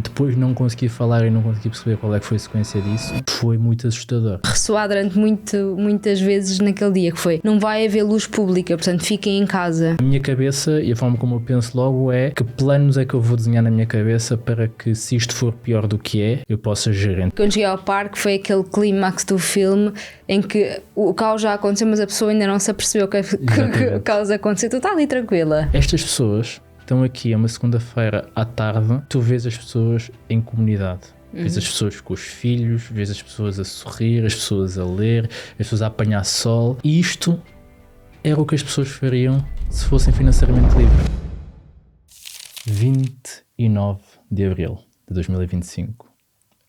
depois não conseguir falar e não conseguir perceber qual é que foi a sequência disso, foi muito assustador. Ressoar durante muitas vezes naquele dia, que foi: não vai haver luz pública, portanto fiquem em casa. A minha cabeça e a forma como eu penso logo é: que planos é que eu vou desenhar na minha cabeça para que, se isto for pior do que é, eu possa gerir. Quando cheguei ao parque foi aquele clímax do filme em que o caos já aconteceu, mas a pessoa ainda não se apercebeu que o caos aconteceu. Tu estás ali tranquila. Estas pessoas estão aqui, é uma segunda-feira à tarde, tu vês as pessoas em comunidade. Vês as pessoas com os filhos, vês as pessoas a sorrir, as pessoas a ler, as pessoas a apanhar sol. E isto era o que as pessoas fariam se fossem financeiramente livres. 29 de abril de 2025.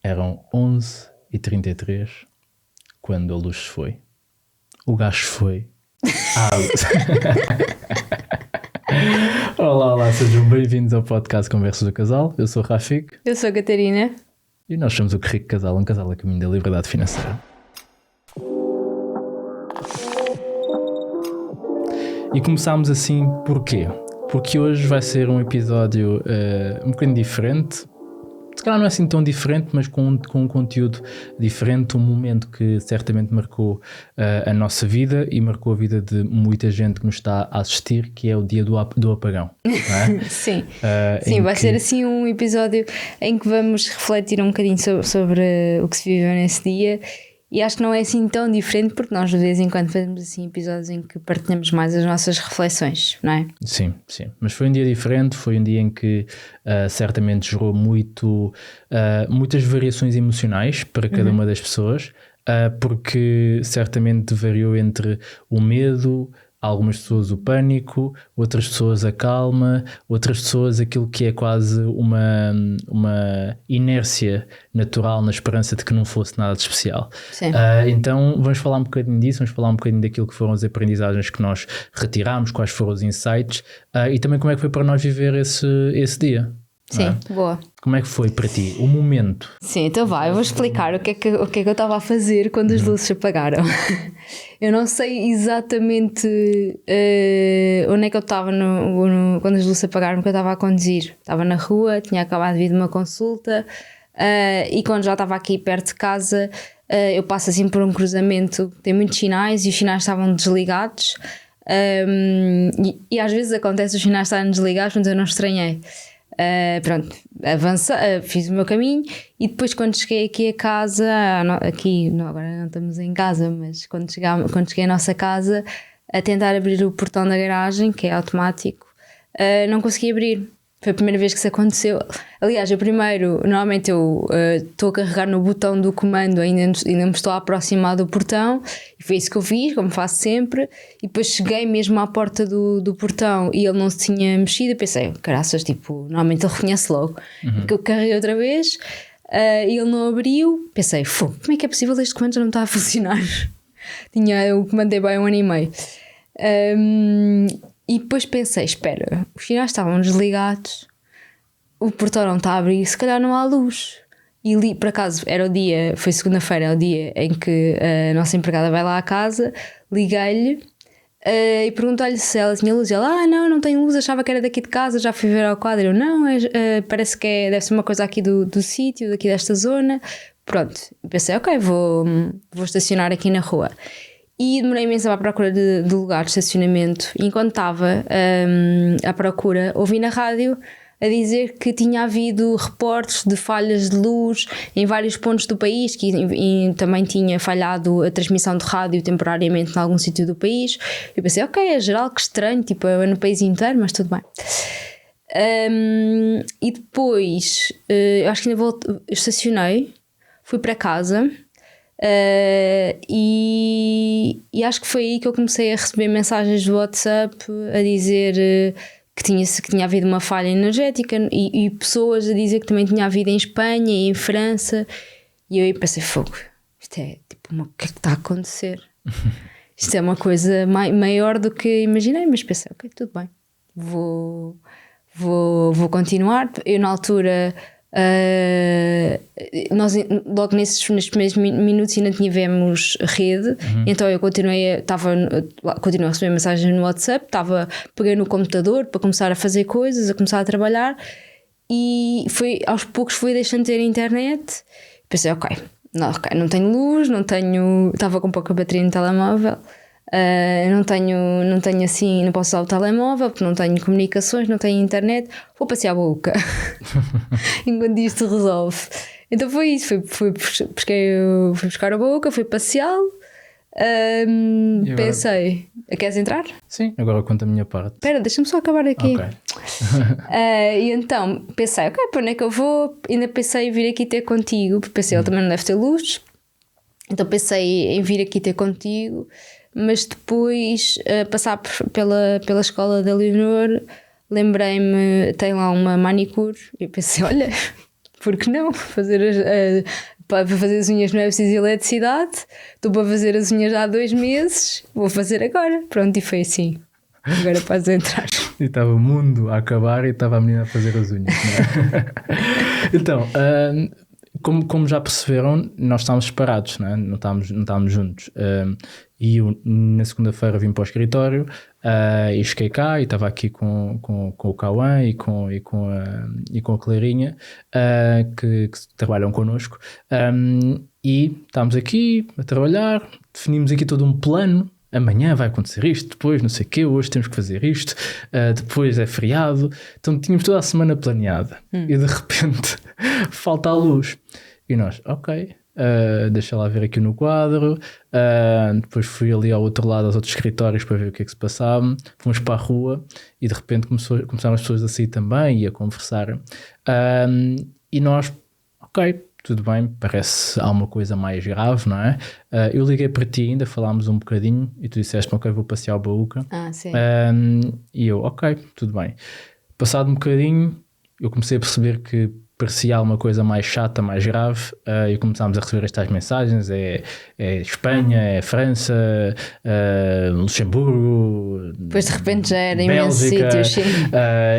Eram 11h33 quando a luz se foi. O gás foi. Olá, sejam bem-vindos ao podcast Conversas do Casal. Eu sou o Rafik. Eu sou a Catarina. E nós somos o Que Rico Casal, um casal a caminho da liberdade financeira. E começámos assim porquê? Porque hoje vai ser um episódio um bocadinho diferente. Se calhar não é assim tão diferente, mas com um conteúdo diferente, um momento que certamente marcou a nossa vida e marcou a vida de muita gente que nos está a assistir, que é o dia do apagão. Não é? Sim, vai ser assim um episódio em que vamos refletir um bocadinho sobre o que se viveu nesse dia. E acho que não é assim tão diferente, porque nós de vez em quando fazemos assim episódios em que partilhamos mais as nossas reflexões, não é? Sim. Mas foi um dia diferente, foi um dia em que certamente gerou muitas variações emocionais para cada uma das pessoas, porque certamente variou entre o medo, algumas pessoas o pânico, outras pessoas a calma, outras pessoas aquilo que é quase uma inércia natural na esperança de que não fosse nada de especial. Então vamos falar um bocadinho disso, vamos falar um bocadinho daquilo que foram as aprendizagens que nós retirámos, quais foram os insights e também como é que foi para nós viver esse dia. Sim, boa. Como é que foi para ti o momento? Sim, então eu vou explicar o que é que eu estava a fazer quando as luzes se apagaram. Eu não sei exatamente onde é que eu estava quando as luzes se apagaram, porque eu estava a conduzir. Estava na rua, tinha acabado de vir de uma consulta e quando já estava aqui perto de casa, eu passo assim por um cruzamento que tem muitos sinais e os sinais estavam desligados. E às vezes acontece os sinais estarem desligados, mas eu não estranhei. Pronto, fiz o meu caminho e depois quando cheguei aqui a casa, agora não estamos em casa, mas quando cheguei à nossa casa a tentar abrir o portão da garagem, que é automático, não consegui abrir. Foi a primeira vez que isso aconteceu. Aliás, normalmente eu estou a carregar no botão do comando, ainda me estou a aproximar do portão, e foi isso que eu fiz, como faço sempre, e depois cheguei mesmo à porta do portão e ele não se tinha mexido. Eu pensei, caraças, normalmente ele reconhece logo, porque eu carreguei outra vez e ele não abriu. Pensei, como é que é possível este comando já não está a funcionar? Eu comandei bem 1 ano e meio. E depois pensei, espera, os sinais estavam desligados, o portão não está a abrir, se calhar não há luz. E por acaso foi segunda-feira, é o dia em que a nossa empregada vai lá à casa, liguei-lhe e perguntei-lhe se ela tinha luz. E ela, não tenho luz, achava que era daqui de casa, já fui ver ao quadro. Eu, não, parece que deve ser uma coisa aqui do sítio, daqui desta zona. Pronto, pensei, ok, vou estacionar aqui na rua. E demorei imenso à procura de lugar de estacionamento. E enquanto estava à procura, ouvi na rádio a dizer que tinha havido reportes de falhas de luz em vários pontos do país, e também tinha falhado a transmissão de rádio temporariamente em algum sítio do país. Eu pensei, ok, é geral, que estranho, é no país inteiro, mas tudo bem. E depois, eu acho que ainda estacionei, fui para casa. E acho que foi aí que eu comecei a receber mensagens do WhatsApp a dizer que tinha havido uma falha energética e pessoas a dizer que também tinha havido em Espanha e em França. E eu aí pensei, isto é o que é que está a acontecer? Isto é uma coisa maior do que imaginei, mas pensei, ok, tudo bem, vou continuar. Eu na altura nós logo nesses primeiros minutos ainda tivemos rede, então eu continuei a receber mensagens no WhatsApp, peguei no computador para começar a fazer coisas, a começar a trabalhar, e aos poucos fui deixando de ter internet. Pensei, ok, não tenho luz, estava com pouca bateria no telemóvel, não tenho assim, não posso usar o telemóvel porque não tenho comunicações, não tenho internet, vou passear a boca enquanto isto resolve. Então foi isso, fui buscar a boca, fui passeá-lo. Agora... Pensei, queres entrar? Sim, agora conta a minha parte. Espera, deixa-me só acabar aqui. Okay. E então pensei, ok, para onde é que eu vou? Ainda pensei em vir aqui ter contigo, porque pensei, ele também não deve ter luz. Então pensei em vir aqui ter contigo, mas depois passar pela escola da Leonor, lembrei-me, tem lá uma manicure, e pensei, olha, por que não? Para fazer as unhas não é preciso eletricidade, estou para fazer as unhas há 2 meses, vou fazer agora. Pronto, e foi assim. Agora podes entrar. E estava o mundo a acabar e estava a menina a fazer as unhas, não é? Então, como já perceberam, nós estávamos separados, não é? Não estávamos juntos. E eu, na segunda-feira, vim para o escritório e cheguei cá e estava aqui com o Cauã e com a Clarinha, que trabalham connosco. E estávamos aqui a trabalhar, definimos aqui todo um plano. Amanhã vai acontecer isto, depois não sei o quê, hoje temos que fazer isto, depois é feriado. Então tínhamos toda a semana planeada e de repente falta a luz. E nós, ok, deixa lá ver aqui no quadro. Depois fui ali ao outro lado, aos outros escritórios, para ver o que é que se passava. Fomos para a rua e de repente começaram as pessoas a sair também e a conversar. E nós, ok, tudo bem, parece alguma coisa mais grave, não é? Eu liguei para ti ainda, falámos um bocadinho e tu disseste, ok, vou passear o Baúca. Sim. E eu, ok, tudo bem. Passado um bocadinho, eu comecei a perceber que parecia alguma coisa mais chata, mais grave, e começámos a receber estas mensagens, é Espanha, é França, Luxemburgo, depois de repente já era imensos sítios, sim.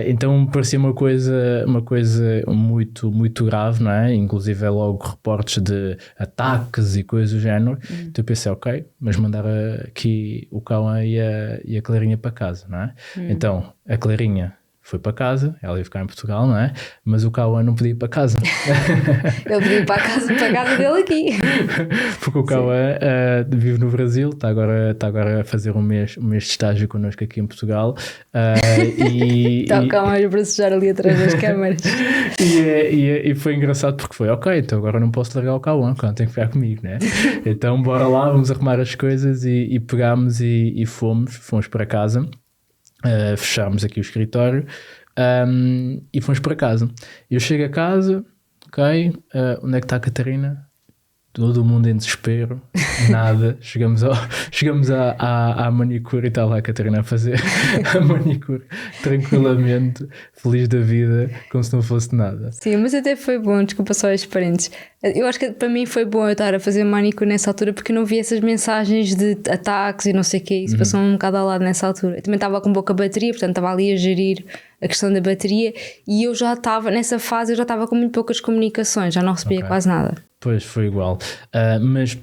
Então parecia uma coisa muito, muito grave, não é? Inclusive logo reportes de ataques e coisas do género. Então eu pensei, ok, mas mandar aqui o Cauã e a Clarinha para casa, não é? Então a Clarinha foi para casa, ela ia ficar em Portugal, não é? Mas o Cauã não podia ir para casa. Ele podia ir para a casa dele aqui. Porque o Cauã vive no Brasil, está agora a fazer um mês de estágio connosco aqui em Portugal. Está o Cauã a bracejar ali atrás das câmaras. E foi engraçado porque foi, ok, então agora não posso largar o Cauã tem que ficar comigo, né? Então bora lá, vamos arrumar as coisas e pegámos e fomos para casa. Fechámos aqui o escritório e fomos para casa. Eu chego a casa, ok, onde é que está a Catarina? Todo mundo em desespero, nada. Chegamos à manicure e está lá a Catarina a fazer a manicure tranquilamente, feliz da vida, como se não fosse nada. Sim, mas até foi bom, desculpa só estes parentes. Eu acho que para mim foi bom eu estar a fazer manicure nessa altura porque eu não vi essas mensagens de ataques e não sei o quê. Isso passou um bocado ao lado nessa altura. Eu também estava com pouca bateria, portanto estava ali a gerir a questão da bateria e eu já estava, nessa fase, com muito poucas comunicações, já não recebia quase nada. Pois, foi igual. Mas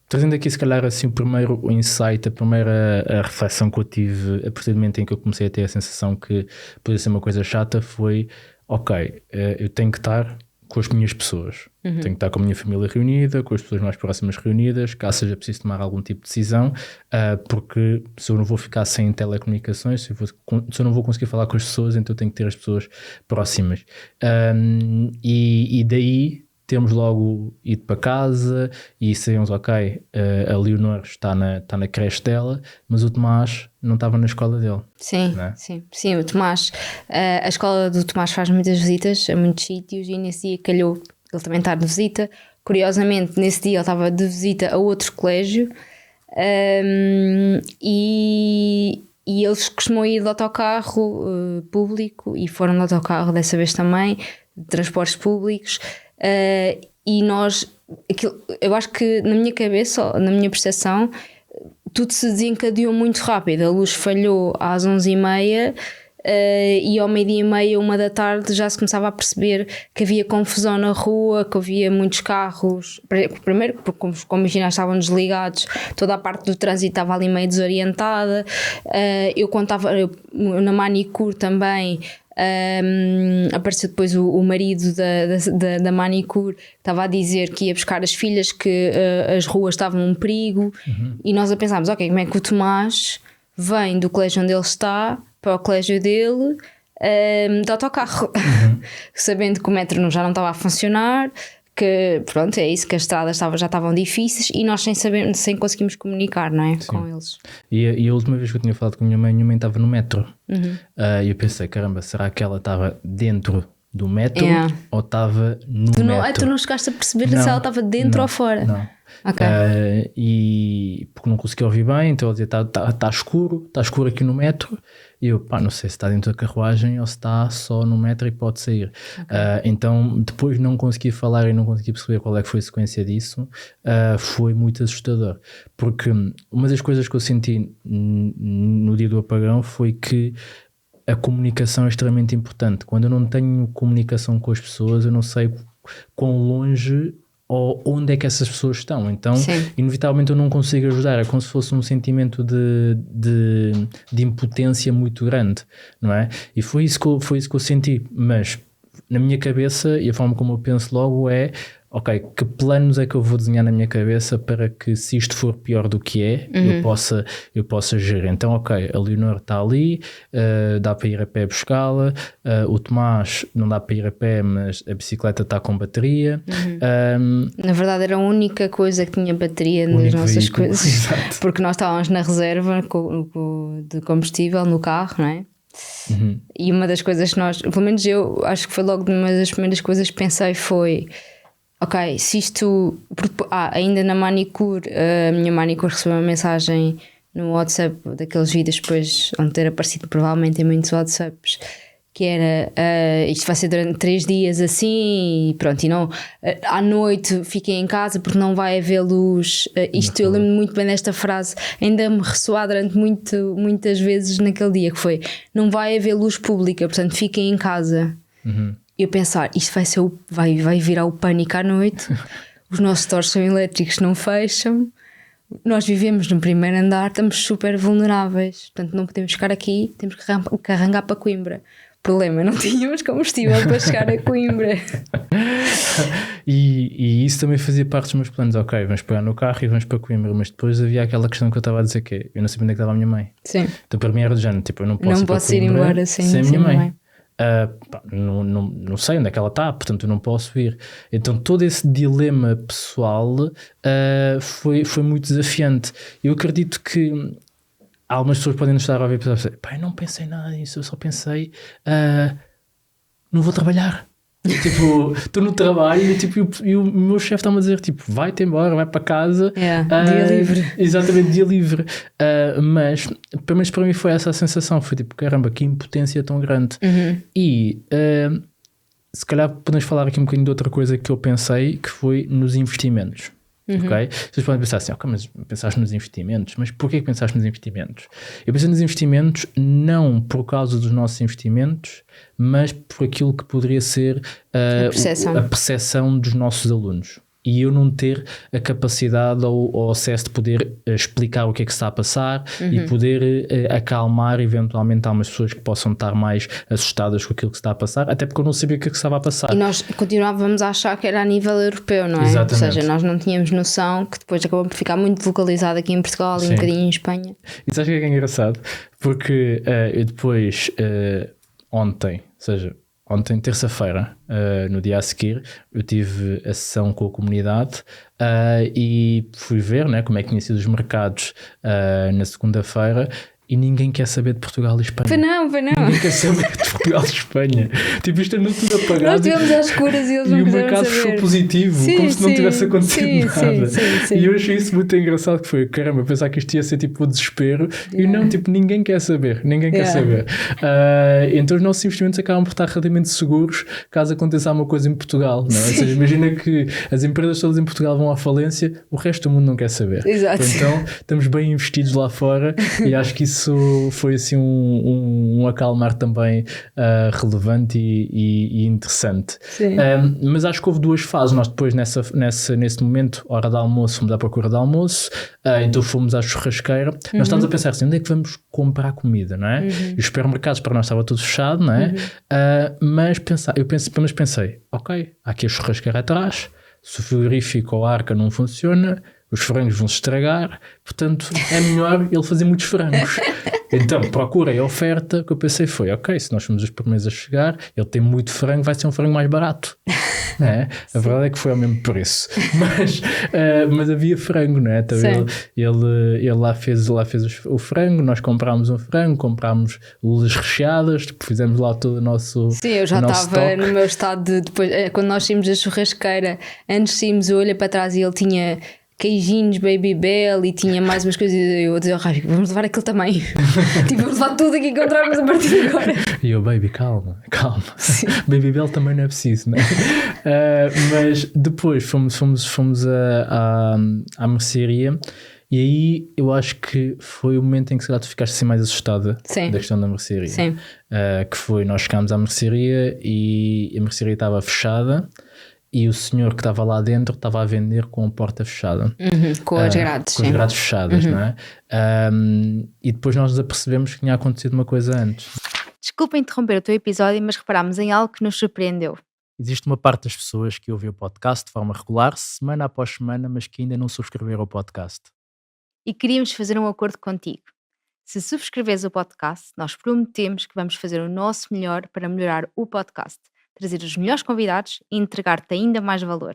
trazendo aqui se calhar assim o primeiro insight, a primeira reflexão que eu tive a partir do momento em que eu comecei a ter a sensação que podia ser uma coisa chata foi, ok, eu tenho que estar com as minhas pessoas. Tenho que estar com a minha família reunida, com as pessoas mais próximas reunidas, caso seja preciso tomar algum tipo de decisão, porque se eu não vou ficar sem telecomunicações, se eu não vou conseguir falar com as pessoas, então eu tenho que ter as pessoas próximas. E daí temos logo ido para casa e saímos, ok, a Leonor está na creche dela, mas o Tomás não estava na escola dele. Sim, né? sim, o Tomás, a escola do Tomás faz muitas visitas a muitos sítios e nesse dia calhou ele também estar de visita. Curiosamente, nesse dia ele estava de visita a outro colégio e eles costumam ir de autocarro público e foram de autocarro dessa vez também, de transportes públicos. E nós, eu acho que na minha cabeça, na minha percepção, tudo se desencadeou muito rápido. A luz falhou às 11h30 e ao 12h30, 1h já se começava a perceber que havia confusão na rua, que havia muitos carros. Primeiro, porque como imagina, estavam desligados, toda a parte do trânsito estava ali meio desorientada. Eu contava na manicure também. Apareceu depois o marido da manicure, que estava a dizer que ia buscar as filhas, que as ruas estavam um perigo, e nós a pensámos, ok, como é que o Tomás vem do colégio onde ele está para o colégio dele de autocarro, sabendo que o metro já não estava a funcionar, que pronto, é isso, que as estradas já estavam difíceis e nós sem conseguirmos comunicar, não é? Com eles. E a última vez que eu tinha falado com a minha mãe estava no metro. E eu pensei, caramba, será que ela estava dentro do metro ou estava no metro? Tu não chegaste a perceber se ela estava dentro ou fora? Não. Okay. E porque não conseguia ouvir bem, então ela dizia, está escuro aqui no metro. E eu, não sei se está dentro da carruagem ou se está só no metro e pode sair. Okay. Então depois não consegui falar e não consegui perceber qual é que foi a sequência disso. Foi muito assustador, porque uma das coisas que eu senti no dia do apagão foi que a comunicação é extremamente importante. Quando eu não tenho comunicação com as pessoas, eu não sei quão longe ou onde é que essas pessoas estão. Então, inevitavelmente eu não consigo ajudar. É como se fosse um sentimento de impotência muito grande, não é? E foi isso que eu senti. Mas na minha cabeça, e a forma como eu penso logo é, ok, que planos é que eu vou desenhar na minha cabeça para que, se isto for pior do que é, eu possa gerir. Então, ok, a Leonor está ali, dá para ir a pé buscá-la, o Tomás não dá para ir a pé, mas a bicicleta está com bateria. Na verdade era a única coisa que tinha bateria nas nossas coisas. Exato. Porque nós estávamos na reserva de combustível no carro, não é? E uma das coisas que nós, pelo menos eu acho que foi logo uma das primeiras coisas que pensei foi, ok, se isto... ainda na manicure, a minha manicure recebeu uma mensagem no WhatsApp daqueles vídeos depois, onde ter aparecido provavelmente em muitos WhatsApps, que era, isto vai ser durante 3 dias assim, e pronto, e não, à noite fiquem em casa porque não vai haver luz. Eu lembro muito bem desta frase, ainda me ressoar durante muitas vezes naquele dia, que foi, não vai haver luz pública, portanto fiquem em casa. E eu pensar, isto vai virar o pânico à noite, os nossos stores são elétricos, não fecham, nós vivemos no primeiro andar, estamos super vulneráveis, portanto não podemos ficar aqui, temos que arrancar para Coimbra. Problema, não tínhamos combustível para chegar a Coimbra. E isso também fazia parte dos meus planos. Ok, vamos pegar no carro e vamos para Coimbra, mas depois havia aquela questão que eu estava a dizer, que eu não sabia onde é que estava a minha mãe. Sim. Então para mim era do género, tipo, eu não posso ir embora sem a minha mãe. Não sei onde é que ela está, portanto eu não posso ir. Então todo esse dilema pessoal foi muito desafiante. Eu acredito que algumas pessoas podem nos estar a ouvir e pensar, eu não pensei nada nisso, eu só pensei, não vou trabalhar. Tipo, estou no trabalho e o meu chefe está-me a dizer, tipo, vai-te embora, vai para casa. Dia livre. Exatamente, dia livre. Mas pelo menos para mim foi essa a sensação, foi tipo, caramba, que impotência tão grande. E se calhar podemos falar aqui um bocadinho de outra coisa que eu pensei, que foi nos investimentos. Okay? Vocês podem pensar assim, mas pensaste nos investimentos, mas porquê que pensaste nos investimentos? Eu pensei nos investimentos não por causa dos nossos investimentos, mas por aquilo que poderia ser a percepção dos nossos alunos. E eu não ter a capacidade ou acesso de poder explicar o que é que está a passar e poder acalmar eventualmente algumas pessoas que possam estar mais assustadas com aquilo que está a passar, até porque eu não sabia o que é que estava a passar. E nós continuávamos a achar que era a nível europeu, não é? Exatamente. Ou seja, nós não tínhamos noção, que depois acabou por ficar muito localizado aqui em Portugal e um bocadinho em Espanha. E sabes o que é engraçado? Porque eu depois, ontem, terça-feira, no dia a seguir, eu tive a sessão com a comunidade e fui ver, né, como é que tinham sido os mercados na segunda-feira. E ninguém quer saber de Portugal e Espanha. Foi não. Ninguém quer saber de Portugal e Espanha. Tipo, isto é tudo apagado. Nós estivemos às escuras e eles não quiseram saber. E o mercado fechou positivo, como se não tivesse acontecido nada. Sim. E eu achei isso muito engraçado, que foi, caramba, pensar que isto ia ser tipo o desespero. E não, tipo, ninguém quer saber. Quer saber. Então os nossos investimentos acabam por estar relativamente seguros caso aconteça alguma coisa em Portugal. Não é? Ou seja, imagina que as empresas todas em Portugal vão à falência, o resto do mundo não quer saber. Exato. Então estamos bem investidos lá fora e acho que isso isso foi assim um acalmar também relevante e interessante. Mas acho que houve duas fases. Nós depois nesse momento, hora de almoço, fomos à procura de almoço, então fomos à churrasqueira. Nós estávamos a pensar assim, onde é que vamos comprar comida, não é? E os supermercados para nós estava tudo fechado, não é? Mas pensei, ok, há aqui a churrasqueira atrás, se o frigorífico ou a arca não funciona, os frangos vão se estragar, portanto é melhor ele fazer muitos frangos. Então procurei a oferta, o que eu pensei foi, ok, se nós somos os primeiros a chegar, ele tem muito frango, vai ser um frango mais barato. Não é? A verdade é que foi ao mesmo preço, mas havia frango, não é? Então ele lá fez o frango, nós comprámos um frango, comprámos lulas recheadas, fizemos lá todo o nosso. Sim, eu já estava no meu estado de depois, quando nós saímos da churrasqueira, antes de saímos, eu olhei para trás e ele tinha queijinhos, Babybel e tinha mais umas coisas. Eu a dizer ao Rafi, vamos levar aquilo também. Tipo, vamos levar tudo aqui que encontrarmos a partir de agora. E eu, baby, calma. Babybel também não é preciso, né? Mas depois fomos à mercearia. E aí eu acho que foi o momento em que se calhar tu ficaste assim mais assustada da questão da mercearia. Sim. Que foi, nós chegámos à mercearia e a mercearia estava fechada. E o senhor que estava lá dentro estava a vender com a porta fechada. Com as grades. Com as grades fechadas, não é? E depois nós apercebemos que tinha acontecido uma coisa antes. Desculpa interromper o teu episódio, mas reparámos em algo que nos surpreendeu. Existe uma parte das pessoas que ouvem o podcast de forma regular, semana após semana, mas que ainda não subscreveram o podcast. E queríamos fazer um acordo contigo. Se subscreveres o podcast, nós prometemos que vamos fazer o nosso melhor para melhorar o podcast, trazer os melhores convidados e entregar-te ainda mais valor.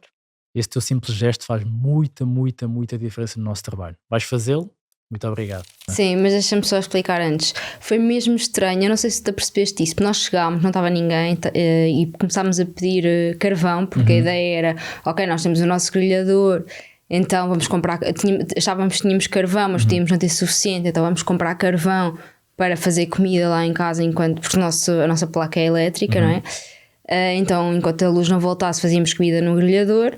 Esse teu simples gesto faz muita diferença no nosso trabalho. Vais fazê-lo? Muito obrigado. Sim, mas deixa-me só explicar antes. Foi mesmo estranho, eu não sei se te apercebeste disso, porque nós chegámos, não estava ninguém e começámos a pedir carvão, porque a ideia era, ok, nós temos o nosso grelhador, então vamos comprar, achávamos que tínhamos carvão, mas podíamos não ter suficiente, então vamos comprar carvão para fazer comida lá em casa, porque a nossa placa é elétrica, não é? Então enquanto a luz não voltasse fazíamos comida no grelhador.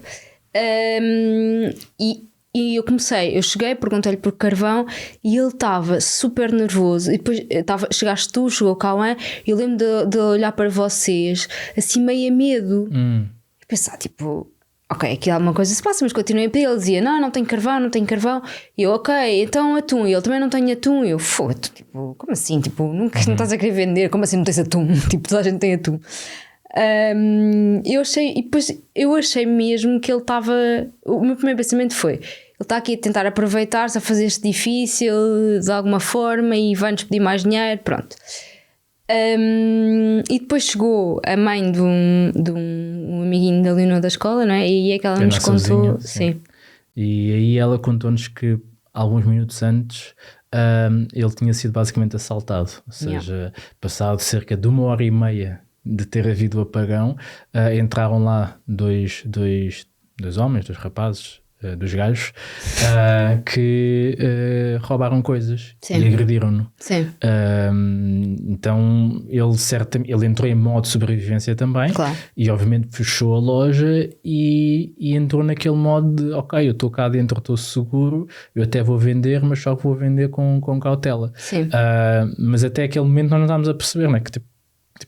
E eu cheguei, perguntei-lhe por carvão e ele estava super nervoso. E depois chegaste tu, chegou o Cauã, e eu lembro de olhar para vocês assim meio a medo e pensar tipo, ok, aqui alguma coisa se passa, mas continuei a pedir. Ele dizia, não tenho carvão. E eu, ok, então atum. E ele também não tem atum. E eu, foda-se, tipo, como assim? Tipo, nunca não estás a querer vender, como assim não tens atum? Tipo, toda a gente tem atum. Eu achei mesmo que ele estava. O meu primeiro pensamento foi: ele está aqui a tentar aproveitar-se, a fazer isto difícil de alguma forma e vai-nos pedir mais dinheiro. Pronto. E depois chegou a mãe de um amiguinho da Leonor da escola, não é? E é que ela nos contou. Sim. E aí ela contou-nos que alguns minutos antes ele tinha sido basicamente assaltado, ou seja, passado cerca de 1h30 de ter havido o apagão, entraram lá dois homens, dois rapazes, dos gajos, que roubaram coisas. Sim. E agrediram-no. Sim. Então ele entrou em modo de sobrevivência também. Claro. E obviamente fechou a loja e entrou naquele modo de ok, eu estou cá dentro, estou seguro, eu até vou vender, mas só que vou vender com cautela. Sim. Mas até aquele momento nós não estávamos a perceber, não é? Que tipo,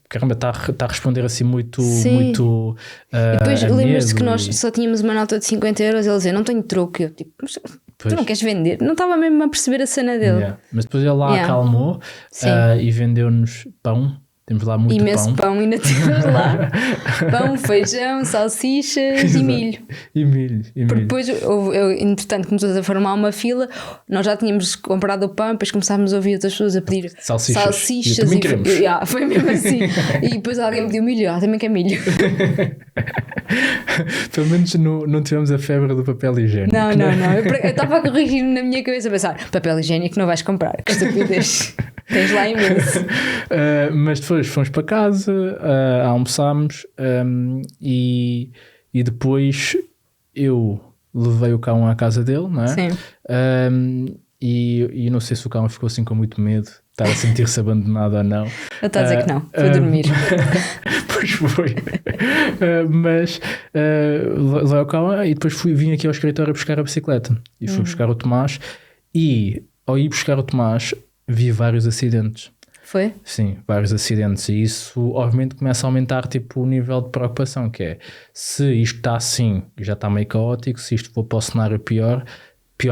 caramba, está a responder assim muito. E depois lembras-te que nós só tínhamos uma nota de 50€. Ele dizia, não tenho troco. Eu tipo, mas tu não queres vender? Não estava mesmo a perceber a cena dele. Yeah. Mas depois ele lá acalmou e vendeu-nos pão. Temos lá muito imenso pão ainda temos lá. Pão, feijão, salsichas e milho. E milho. Porque depois, entretanto, começou a formar uma fila. Nós já tínhamos comprado o pão, depois começámos a ouvir outras pessoas a pedir salsichas. E também queremos. Foi mesmo assim. E depois alguém pediu milho. Também quer milho. Pelo menos não tivemos a febre do papel higiênico. Não. Eu estava a corrigir na minha cabeça a pensar, papel higiênico não vais comprar, que estupidez. Tens lá imenso. Mas depois fomos para casa, almoçámos e depois eu levei o cão à casa dele, não é? Sim. E não sei se o cão ficou assim com muito medo, estava a sentir-se abandonado ou não. Ele está a dizer que não, foi dormir. Pois foi. Mas levei o cão e depois vim aqui ao escritório buscar a bicicleta e fui buscar o Tomás e ao ir buscar o Tomás vi vários acidentes. Foi? Sim, vários acidentes, e isso obviamente começa a aumentar tipo, o nível de preocupação, que é, se isto está assim, já está meio caótico, se isto for para o cenário pior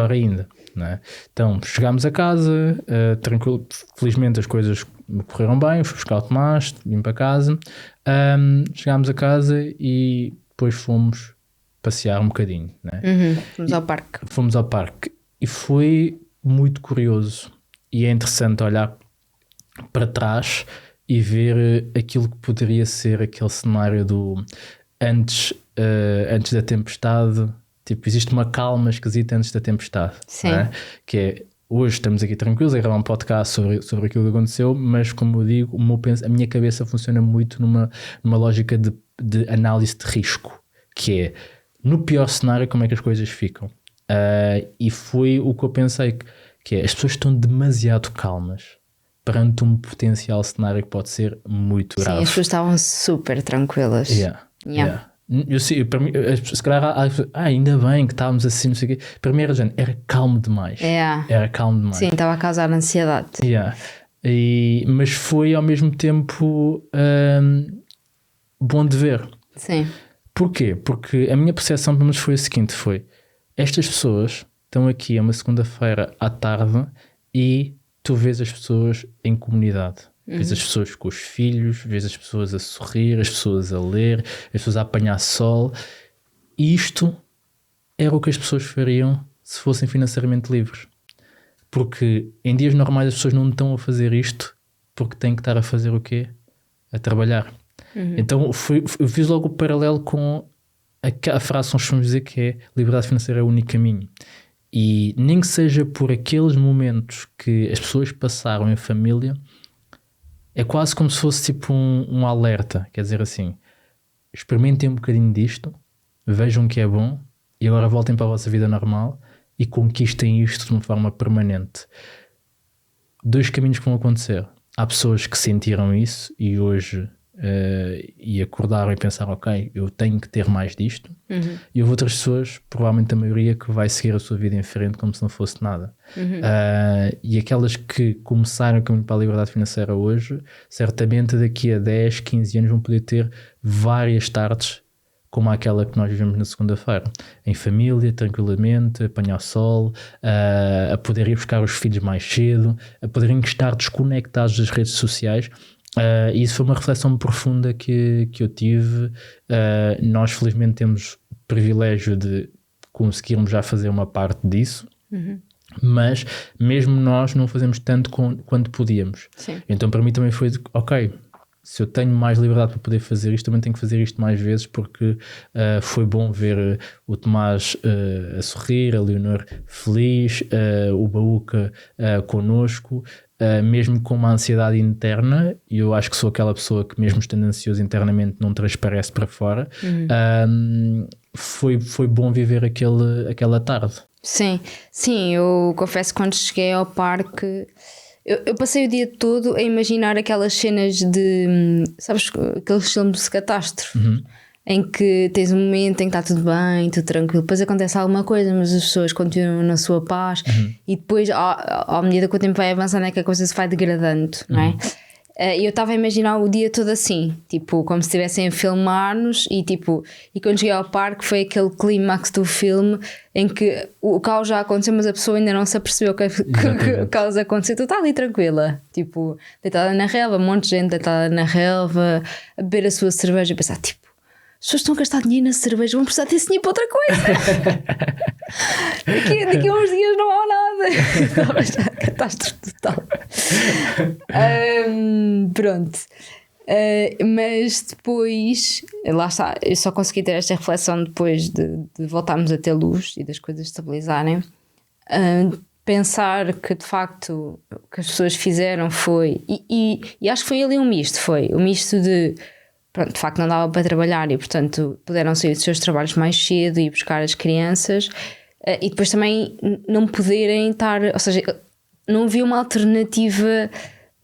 ainda, não é? Então chegámos a casa, tranquilo, felizmente as coisas correram bem, fui buscar o Tomás, vim para casa, chegámos a casa e depois fomos passear um bocadinho, não é? Fomos ao parque. Fomos ao parque e foi muito curioso e é interessante olhar para trás e ver aquilo que poderia ser aquele cenário do antes da tempestade. Tipo, existe uma calma esquisita antes da tempestade. Sim. Não é? Que é, hoje estamos aqui tranquilos a gravar um podcast sobre aquilo que aconteceu, mas como eu digo, a minha cabeça funciona muito numa lógica de análise de risco, que é, no pior cenário, como é que as coisas ficam. E foi o que eu pensei, que é, as pessoas estão demasiado calmas perante um potencial cenário que pode ser muito grave. Sim, as pessoas estavam super tranquilas. Yeah. Eu sei, para mim, se calhar ainda bem que estávamos assim, não sei o quê. Para mim era calmo demais. Era calmo demais. Sim, estava a causar ansiedade. Mas foi ao mesmo tempo bom de ver. Sim. Porquê? Porque a minha percepção pelo menos foi a seguinte, estas pessoas estão aqui a uma segunda-feira à tarde e tu vês as pessoas em comunidade. Vês as pessoas com os filhos, vês as pessoas a sorrir, as pessoas a ler, as pessoas a apanhar sol. E isto era o que as pessoas fariam se fossem financeiramente livres. Porque em dias normais as pessoas não estão a fazer isto porque têm que estar a fazer o quê? A trabalhar. Então eu fiz logo o paralelo com a frase que nós vamos dizer, que é liberdade financeira é o único caminho. E nem que seja por aqueles momentos que as pessoas passaram em família, é quase como se fosse tipo um alerta. Quer dizer assim, experimentem um bocadinho disto, vejam que é bom e agora voltem para a vossa vida normal e conquistem isto de uma forma permanente. 2 caminhos que vão acontecer. Há pessoas que sentiram isso e hoje e acordaram e pensaram, ok, eu tenho que ter mais disto. E houve outras pessoas, provavelmente a maioria, que vai seguir a sua vida em frente como se não fosse nada. E aquelas que começaram o caminho para a liberdade financeira hoje, certamente daqui a 10, 15 anos vão poder ter várias tardes como aquela que nós vivemos na segunda-feira, em família, tranquilamente, apanhar sol, a poder ir buscar os filhos mais cedo, a poderem estar desconectados das redes sociais. E isso foi uma reflexão profunda que eu tive. Nós felizmente temos o privilégio de conseguirmos já fazer uma parte disso, mas mesmo nós não fazemos tanto quanto podíamos. Sim. Então para mim também foi ok, se eu tenho mais liberdade para poder fazer isto, também tenho que fazer isto mais vezes, porque foi bom ver o Tomás a sorrir, a Leonor feliz, o Baúca connosco, mesmo com uma ansiedade interna, e eu acho que sou aquela pessoa que mesmo estando ansioso internamente não transparece para fora. Foi bom viver aquela tarde. Sim, eu confesso que quando cheguei ao parque eu passei o dia todo a imaginar aquelas cenas de, sabes, aqueles filmes de catástrofe, em que tens um momento em que está tudo bem, tudo tranquilo, depois acontece alguma coisa, mas as pessoas continuam na sua paz, e depois, à medida que o tempo vai avançando, é que a coisa se vai degradando, não é? E eu estava a imaginar o dia todo assim, tipo, como se estivessem a filmar-nos, e quando cheguei ao parque foi aquele clímax do filme em que o caos já aconteceu, mas a pessoa ainda não se apercebeu que o caos aconteceu. Tu está ali tranquila, tipo, deitada na relva, um monte de gente deitada na relva, a beber a sua cerveja e pensar, tipo, as pessoas estão a gastar dinheiro na cerveja, vão precisar ter esse dinheiro para outra coisa. daqui a uns dias não há nada. Estava já catástrofe total. Pronto. Mas depois, lá está, eu só consegui ter esta reflexão depois de voltarmos a ter luz e das coisas estabilizarem. Pensar que de facto o que as pessoas fizeram foi, e acho que foi ali um misto de, pronto, de facto não dava para trabalhar e portanto puderam sair dos seus trabalhos mais cedo e buscar as crianças, e depois também não poderem estar, ou seja, não havia uma alternativa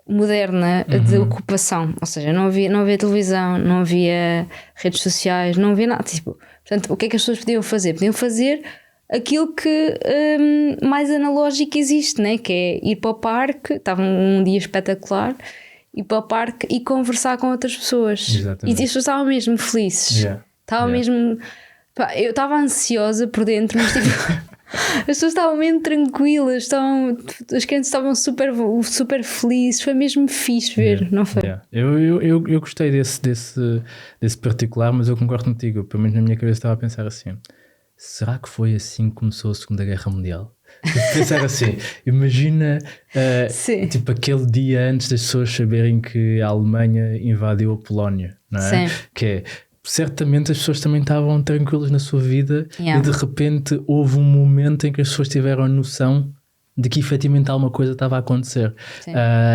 moderna de ocupação, ou seja, não havia televisão, não havia redes sociais, não havia nada, tipo, portanto, o que é que as pessoas podiam fazer? Podiam fazer aquilo que mais analógico existe, né? Que é ir para o parque, estava um dia espetacular, ir para o parque e conversar com outras pessoas. Exatamente. E as pessoas estavam mesmo felizes. Estavam mesmo... Pá, eu estava ansiosa por dentro, mas tipo... As pessoas estavam mesmo tranquilas, as crianças estavam super felizes, foi mesmo fixe ver, não foi? Eu gostei desse particular, mas eu concordo contigo, pelo menos na minha cabeça estava a pensar assim, será que foi assim que começou a Segunda Guerra Mundial? Pensar assim, imagina tipo aquele dia antes das pessoas saberem que a Alemanha invadiu a Polónia, não é? Sim. Que é, certamente as pessoas também estavam tranquilas na sua vida e de repente houve um momento em que as pessoas tiveram a noção de que efetivamente alguma coisa estava a acontecer.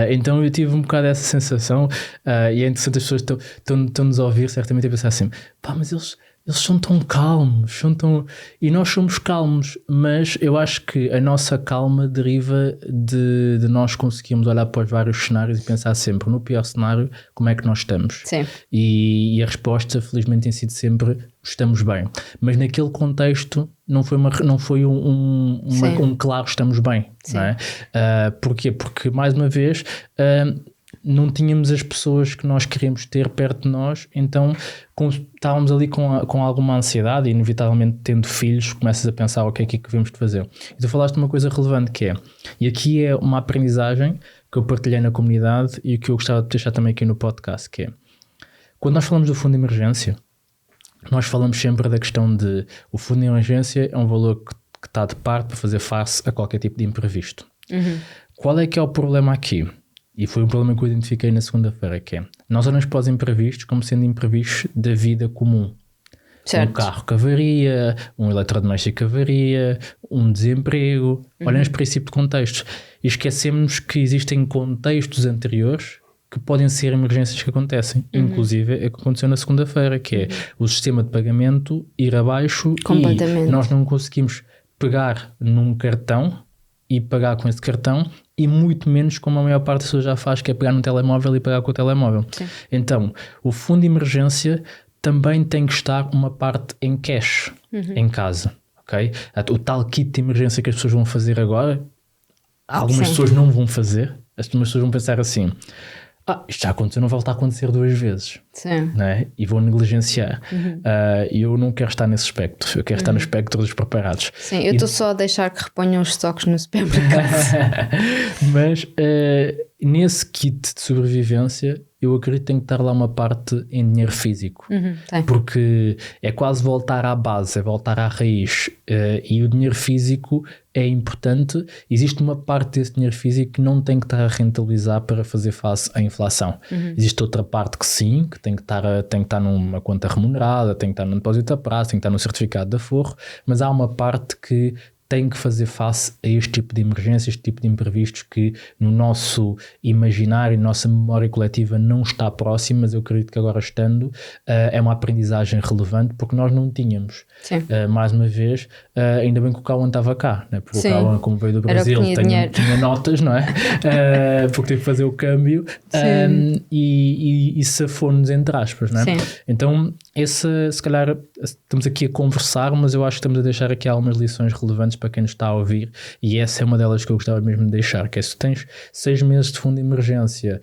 Então eu tive um bocado essa sensação e é interessante, as pessoas estão-nos a ouvir certamente a pensar assim, pá, mas eles são tão calmos, e nós somos calmos, mas eu acho que a nossa calma deriva de nós conseguirmos olhar para os vários cenários e pensar sempre no pior cenário, como é que nós estamos. Sim. E a resposta felizmente tem sido sempre estamos bem, mas naquele contexto não foi um claro estamos bem, não é? Porquê? Porque mais uma vez não tínhamos as pessoas que nós queríamos ter perto de nós, então estávamos ali com alguma ansiedade e inevitavelmente tendo filhos começas a pensar o que é que devemos de fazer. E tu falaste de uma coisa relevante que é, e aqui é uma aprendizagem que eu partilhei na comunidade e que eu gostava de deixar também aqui no podcast, que é, quando nós falamos do fundo de emergência, nós falamos sempre da questão de o fundo de emergência é um valor que está de parte para fazer face a qualquer tipo de imprevisto. Qual é que é o problema aqui? E foi um problema que eu identifiquei na segunda-feira, que é, nós olhamos para os imprevistos como sendo imprevistos da vida comum. Certo. Um carro que avaria, um eletrodoméstico que avaria, um desemprego, olhamos para esse tipo de contextos e esquecemos que existem contextos anteriores que podem ser emergências que acontecem, inclusive é o que aconteceu na segunda-feira, que é o sistema de pagamento ir abaixo e nós não conseguimos pegar num cartão e pagar com esse cartão e muito menos como a maior parte das pessoas já faz, que é pegar no telemóvel e pagar com o telemóvel. Sim. Então, o fundo de emergência também tem que estar uma parte em cash, em casa, ok? O tal kit de emergência que as pessoas vão fazer agora, algumas pessoas não vão fazer, as pessoas vão pensar assim, isto já aconteceu, não vai voltar a acontecer 2 vezes. Sim. Não é? E vou negligenciar. E eu não quero estar nesse espectro, eu quero estar no espectro dos preparados. Sim, eu estou só a deixar que reponham os estoques no supermercado. Mas nesse kit de sobrevivência eu acredito que tem que estar lá uma parte em dinheiro físico, porque é quase voltar à base, é voltar à raiz, e o dinheiro físico é importante. Existe uma parte desse dinheiro físico que não tem que estar a rentabilizar para fazer face à inflação. Existe outra parte que sim, que tem que estar numa conta remunerada, tem que estar no depósito a prazo, tem que estar no certificado de aforro, mas há uma parte que tem que fazer face a este tipo de emergências, este tipo de imprevistos que no nosso imaginário, na nossa memória coletiva não está próximo, mas eu acredito que agora estando é uma aprendizagem relevante porque nós não tínhamos. Mais uma vez, ainda bem que o Cauã estava cá, né? Porque o Cauã, como veio do Brasil, tinha notas, não é? Porque teve que fazer o câmbio e safou-nos entre aspas, não é? Então, se calhar estamos aqui a conversar, mas eu acho que estamos a deixar aqui algumas lições relevantes para quem nos está a ouvir, e essa é uma delas que eu gostava mesmo de deixar, que é, se tens 6 meses de fundo de emergência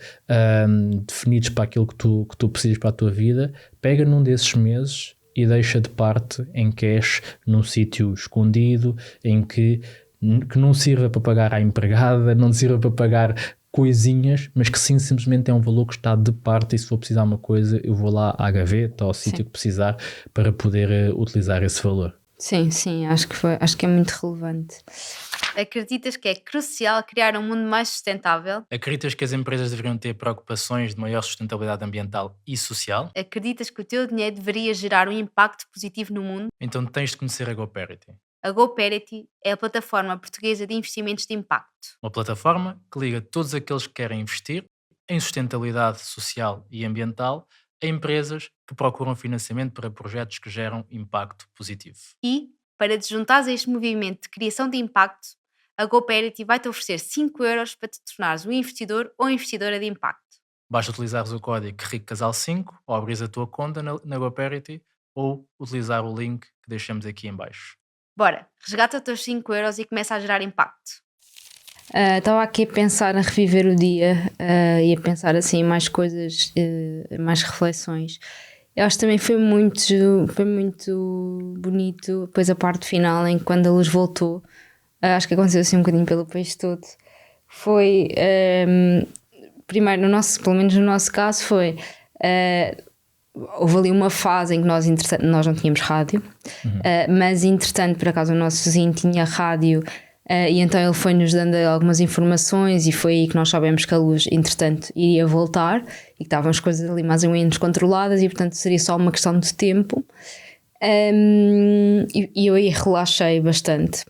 definidos para aquilo que tu precisas para a tua vida, pega num desses meses e deixa de parte em cash num sítio escondido, em que não sirva para pagar à empregada, não sirva para pagar coisinhas, mas que sim, simplesmente é um valor que está de parte, e se for precisar uma coisa eu vou lá à gaveta ou ao sítio que precisar para poder utilizar esse valor. Sim, acho que é muito relevante. Acreditas que é crucial criar um mundo mais sustentável? Acreditas que as empresas deveriam ter preocupações de maior sustentabilidade ambiental e social? Acreditas que o teu dinheiro deveria gerar um impacto positivo no mundo? Então tens de conhecer a GoParity. A GoParity é a plataforma portuguesa de investimentos de impacto. Uma plataforma que liga todos aqueles que querem investir em sustentabilidade social e ambiental a empresas que procuram financiamento para projetos que geram impacto positivo. E, para te juntares a este movimento de criação de impacto, a GoParity vai-te oferecer 5€ para te tornares um investidor ou investidora de impacto. Basta utilizares o código RICCASAL5 ou abrir a tua conta na GoParity ou utilizar o link que deixamos aqui em baixo. Bora, resgata os teus 5 euros e começa a gerar impacto. Estava aqui a pensar, a reviver o dia e a pensar assim mais coisas, mais reflexões. Eu acho que também foi muito bonito depois a parte final em que quando a luz voltou, acho que aconteceu assim um bocadinho pelo país todo. Foi primeiro pelo menos no nosso caso foi houve ali uma fase em que nós não tínhamos rádio, mas entretanto por acaso o nosso vizinho tinha rádio. E então ele foi-nos dando algumas informações e foi aí que nós soubemos que a luz, entretanto, iria voltar e que estavam as coisas ali mais ou menos controladas e, portanto, seria só uma questão de tempo. E eu aí relaxei bastante.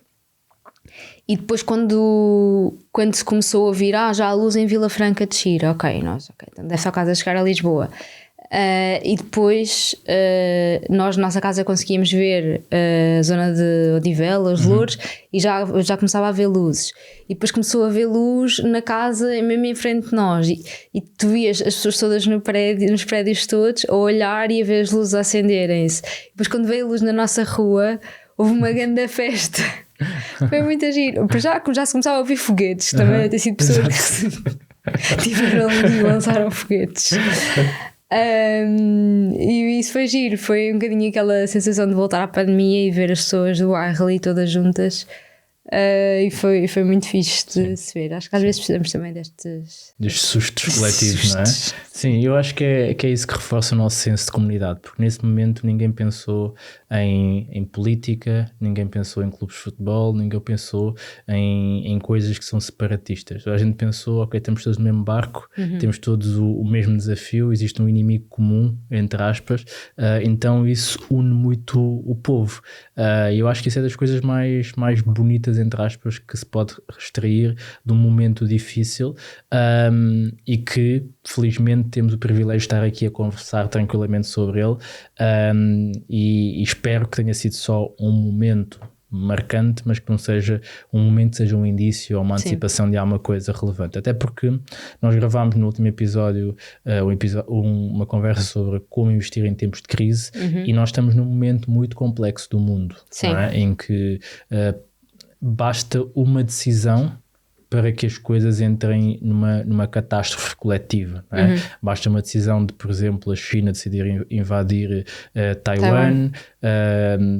E depois quando se começou a vir, já a luz em Vila Franca de Xira, então deve só casa chegar a Lisboa. E depois nós, nossa casa, conseguíamos ver a zona de Odivelas, Loures, e já começava a haver luzes. E depois começou a haver luz na casa, mesmo em frente de nós. E tu vias as pessoas todas nos prédios todos a olhar e a ver as luzes acenderem-se. Depois, quando veio a luz na nossa rua, houve uma grande festa. Foi muito giro. Já se começava a ouvir foguetes, também a ter sido pessoas que tiveram ali e lançaram foguetes. E isso foi giro, foi um bocadinho aquela sensação de voltar à pandemia e ver as pessoas do bairro ali todas juntas, e foi muito fixe de se ver. Acho que às vezes precisamos também destes sustos coletivos, não é? Sim, eu acho que é isso que reforça o nosso senso de comunidade, porque nesse momento ninguém pensou em política, ninguém pensou em clubes de futebol, ninguém pensou em coisas que são separatistas. A gente pensou, ok, estamos todos no mesmo barco, temos todos o mesmo desafio, existe um inimigo comum, entre aspas, então isso une muito o povo. Eu acho que isso é das coisas mais bonitas, entre aspas, que se pode extrair de um momento difícil, e que felizmente temos o privilégio de estar aqui a conversar tranquilamente sobre ele, e espero que tenha sido só um momento marcante, mas que não seja um momento, seja um indício ou uma antecipação de alguma coisa relevante. Até porque nós gravámos no último episódio uma conversa sobre como investir em tempos de crise, e nós estamos num momento muito complexo do mundo, não é? Em que basta uma decisão para que as coisas entrem numa catástrofe coletiva, não é? Basta uma decisão de, por exemplo, a China decidir invadir Taiwan,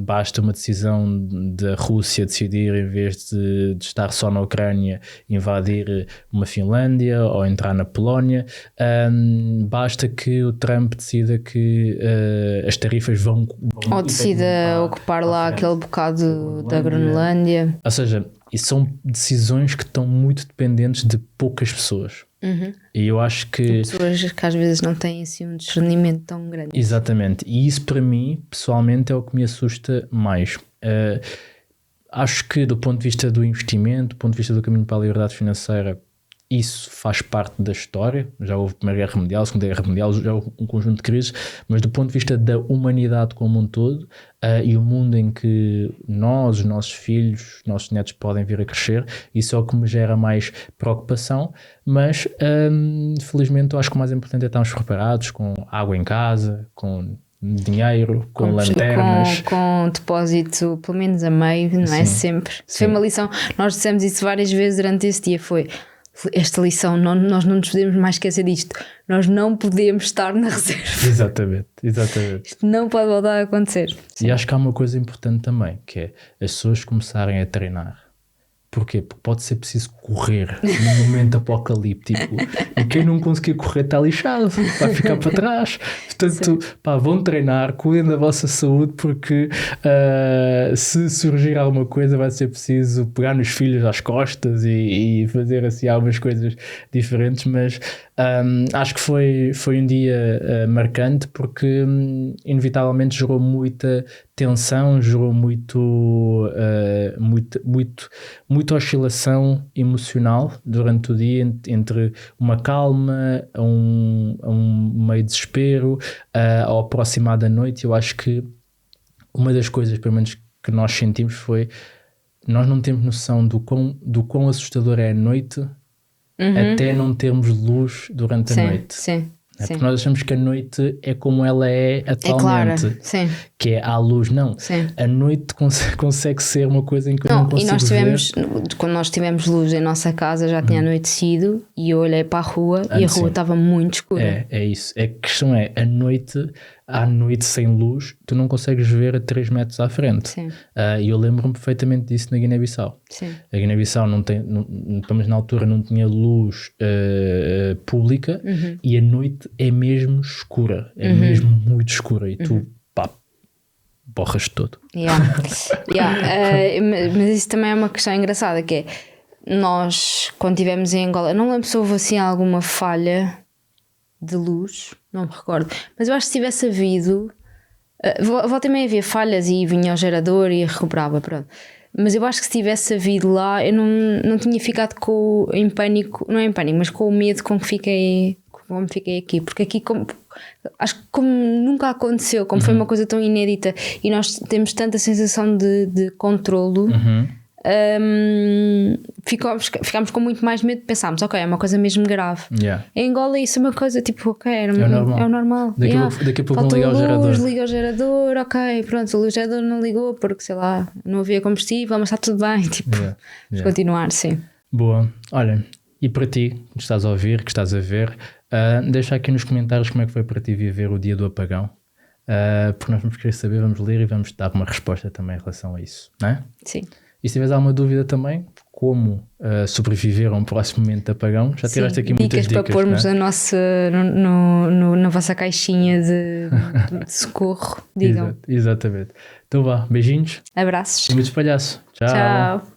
basta uma decisão da Rússia decidir, em vez de estar só na Ucrânia, invadir uma Finlândia ou entrar na Polónia, basta que o Trump decida que as tarifas vão ou decida ocupar lá aquele bocado da Groenlândia. Ou seja, e são decisões que estão muito dependentes de poucas pessoas. E eu acho que... pessoas que às vezes não têm assim um discernimento tão grande. Exatamente. E isso para mim, pessoalmente, é o que me assusta mais. Acho que do ponto de vista do investimento, do ponto de vista do caminho para a liberdade financeira, isso faz parte da história. Já houve Primeira Guerra Mundial, Segunda Guerra Mundial, já houve um conjunto de crises, mas do ponto de vista da humanidade como um todo, e o mundo em que nós, os nossos filhos, os nossos netos podem vir a crescer, isso é o que me gera mais preocupação, mas felizmente eu acho que o mais importante é estarmos preparados, com água em casa, com dinheiro, com lanternas, com depósito pelo menos a meio, não é? Sempre. Foi uma lição, nós dissemos isso várias vezes durante esse dia, foi esta lição, nós não nos podemos mais esquecer disto, nós não podemos estar na reserva. Exatamente. Isto não pode voltar a acontecer. E acho que há uma coisa importante também, que é as pessoas começarem a treinar. Porquê? Porque pode ser preciso correr num momento apocalíptico, e quem não conseguir correr está lixado, vai ficar para trás. Portanto, vão treinar, cuidem da vossa saúde, porque se surgir alguma coisa vai ser preciso pegar nos filhos às costas e fazer assim algumas coisas diferentes, mas acho que foi um dia marcante, porque inevitavelmente gerou muita tensão, gerou muita oscilação emocional durante o dia, entre uma calma a um meio desespero, ao aproximar da noite. Eu acho que uma das coisas, pelo menos, que nós sentimos foi: nós não temos noção do quão assustador é a noite, até não termos luz durante a noite. Sim. É porque nós achamos que a noite é como ela é atualmente, É clara, sim. que é à luz. Não, Sim. a noite consegue ser uma coisa em que eu não consigo e nós tivemos, ver. quando nós tivemos luz em nossa casa, já tinha anoitecido e eu olhei para a rua e a rua estava muito escura. É isso. A questão é, à noite sem luz, tu não consegues ver a 3 metros à frente. Sim. E eu lembro-me perfeitamente disso na Guiné-Bissau. Sim. A Guiné-Bissau mas na altura não tinha luz pública e a noite é mesmo escura, é mesmo muito escura e tu borras todo. Mas isso também é uma questão engraçada, que é nós, quando estivemos em Angola, não lembro se houve assim alguma falha de luz, não me recordo, mas eu acho que se tivesse havido, volta e meia havia falhas e vinha ao gerador e recuperava, pronto. Mas eu acho que se tivesse havido lá, eu não tinha ficado em pânico, não é em pânico, mas com o medo com que fiquei aqui, porque aqui acho que como nunca aconteceu, como foi uma coisa tão inédita e nós temos tanta sensação de controlo, ficámos com muito mais medo, pensámos, ok, é uma coisa mesmo grave. Em Angola isso é uma coisa tipo, ok, é o normal. Daqui a pouco vão ligar o gerador. Liga o gerador, ok, pronto, o gerador não ligou porque, sei lá, não havia combustível, mas está tudo bem, tipo, vamos continuar, sim. Boa, olha, e para ti, que estás a ouvir, que estás a ver, deixa aqui nos comentários como é que foi para ti viver o dia do apagão, porque nós vamos querer saber, vamos ler e vamos dar uma resposta também em relação a isso, não é? Sim. E se tiveres alguma dúvida também, como sobreviver a um próximo momento de apagão, já tiraste aqui muitas dicas para pormos a nossa, na vossa caixinha de socorro, digam. Exatamente. Então vá, beijinhos. Abraços. E muitos palhaços. Tchau. Tchau.